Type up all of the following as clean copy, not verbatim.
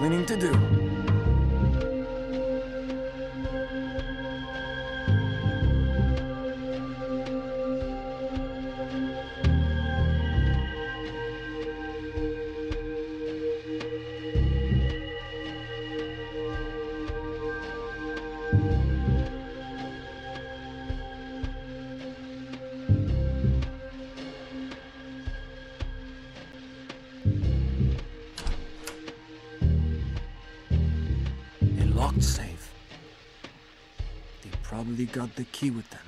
cleaning to do. Safe. They probably got the key with them.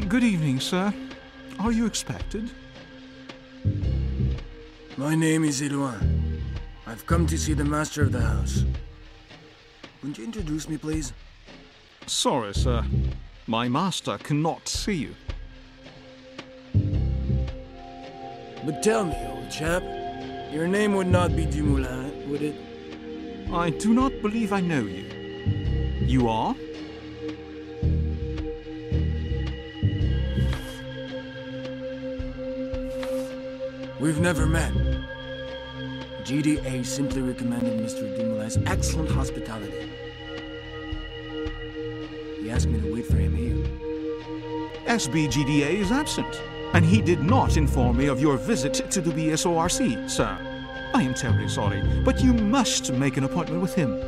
Good evening, sir. Are you expected? My name is Edouard. I've come to see the master of the house. Would you introduce me, please? Sorry, sir. My master cannot see you. But tell me, old chap, your name would not be Dumoulin, would it? I do not believe I know you. You are? We've never met. GDA simply recommended Mr. Dumoulin's excellent hospitality. He asked me to wait for him here. SBGDA is absent, and he did not inform me of your visit to the BSORC, sir. I am terribly sorry, but you must make an appointment with him.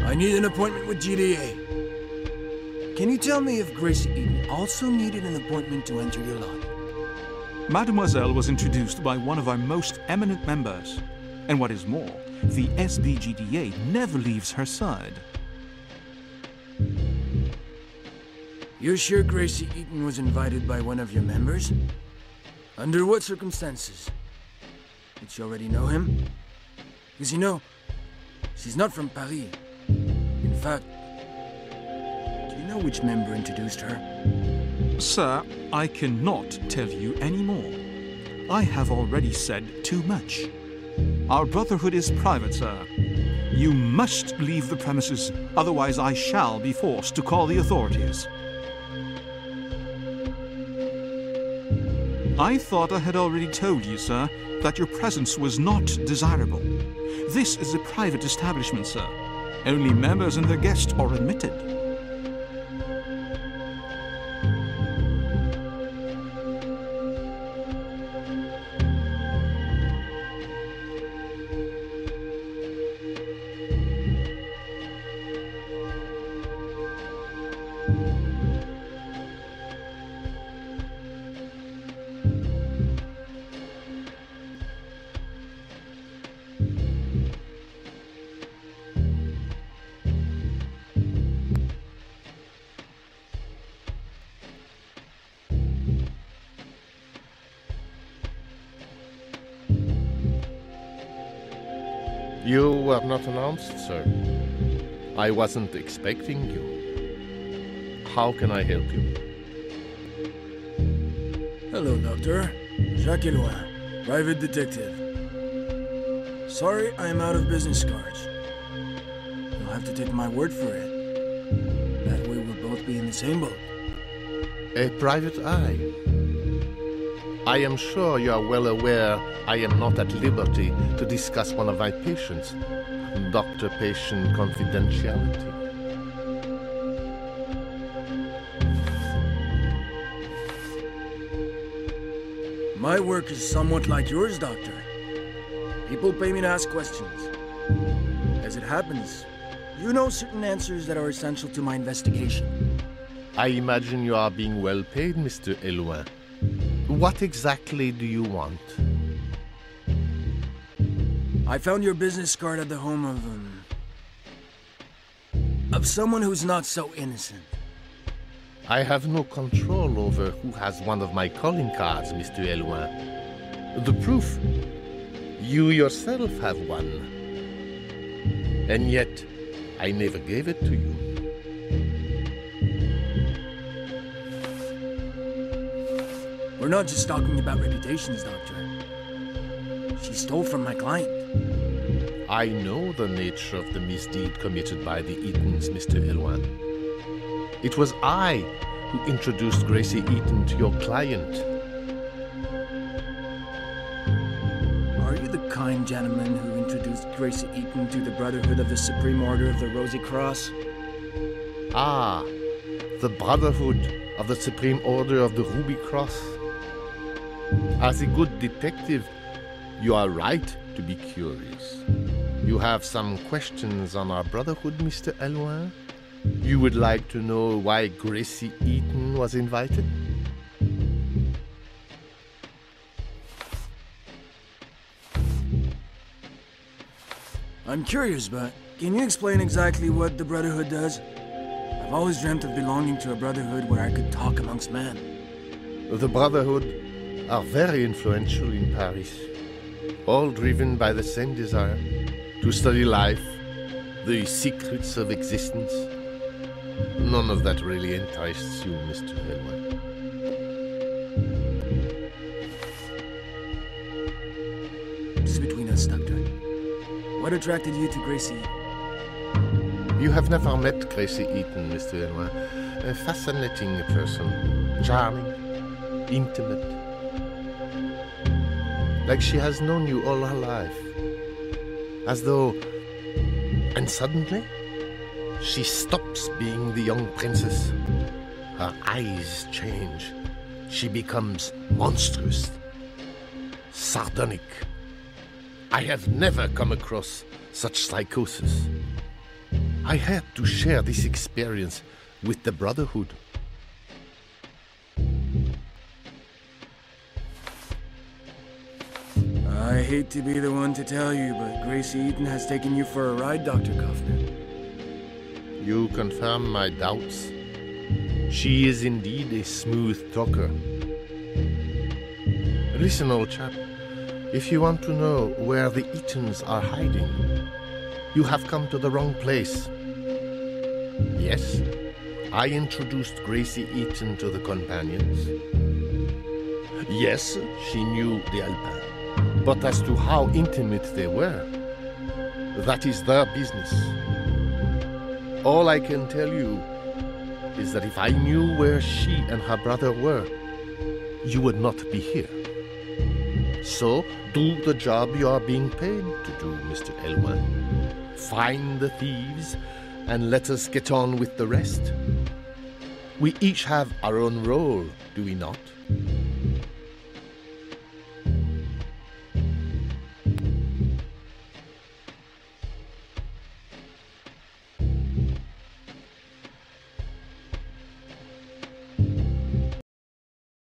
I need an appointment with GDA. Can you tell me if Gracie Eden also needed an appointment to enter your lobby? Mademoiselle was introduced by one of our most eminent members. And what is more, the SBGDA never leaves her side. You're sure Gracie Eaton was invited by one of your members? Under what circumstances? Did she already know him? Because you know, she's not from Paris. In fact, do you know which member introduced her? Sir, I cannot tell you any more. I have already said too much. Our brotherhood is private, sir. You must leave the premises, otherwise I shall be forced to call the authorities. I thought I had already told you, sir, that your presence was not desirable. This is a private establishment, sir. Only members and their guests are admitted. You were not announced, sir. I wasn't expecting you. How can I help you? Hello, Doctor. Jacques Eloin, private detective. Sorry, I am out of business cards. You'll have to take my word for it. That way we'll both be in the same boat. A private eye. I am sure you are well aware I am not at liberty to discuss one of my patients. Doctor-patient confidentiality. My work is somewhat like yours, Doctor. People pay me to ask questions. As it happens, you know certain answers that are essential to my investigation. I imagine you are being well paid, Mr. Eloin. What exactly do you want? I found your business card at the home of someone who's not so innocent. I have no control over who has one of my calling cards, Mr. Eloin. The proof? You yourself have one. And yet, I never gave it to you. We're not just talking about reputations, Doctor. She stole from my client. I know the nature of the misdeed committed by the Eatons, Mr. Eloin. It was I who introduced Gracie Eaton to your client. Are you the kind gentleman who introduced Gracie Eaton to the Brotherhood of the Supreme Order of the Rosy Cross? Ah, the Brotherhood of the Supreme Order of the Ruby Cross. As a good detective, you are right to be curious. You have some questions on our Brotherhood, Mr. Eloin? You would like to know why Gracie Eaton was invited? I'm curious, but can you explain exactly what the Brotherhood does? I've always dreamt of belonging to a Brotherhood where I could talk amongst men. The Brotherhood are very influential in Paris, all driven by the same desire to study life, the secrets of existence. None of that really enticed you, Mr. Eloin. Just between us, Doctor. What attracted you to Gracie? You have never met Gracie Eaton, Mr. Eloin. A fascinating person, charming, intimate. Like she has known you all her life. As though... And suddenly, she stops being the young princess. Her eyes change. She becomes monstrous, sardonic. I have never come across such psychosis. I had to share this experience with the Brotherhood. I hate to be the one to tell you, but Gracie Eaton has taken you for a ride, Dr. Kaufman. You confirm my doubts. She is indeed a smooth talker. Listen, old chap. If you want to know where the Eatons are hiding, you have come to the wrong place. Yes, I introduced Gracie Eaton to the companions. Yes, she knew the Alpins. But as to how intimate they were, that is their business. All I can tell you is that if I knew where she and her brother were, you would not be here. So, do the job you are being paid to do, Mr. Eloin. Find the thieves, and let us get on with the rest. We each have our own role, do we not?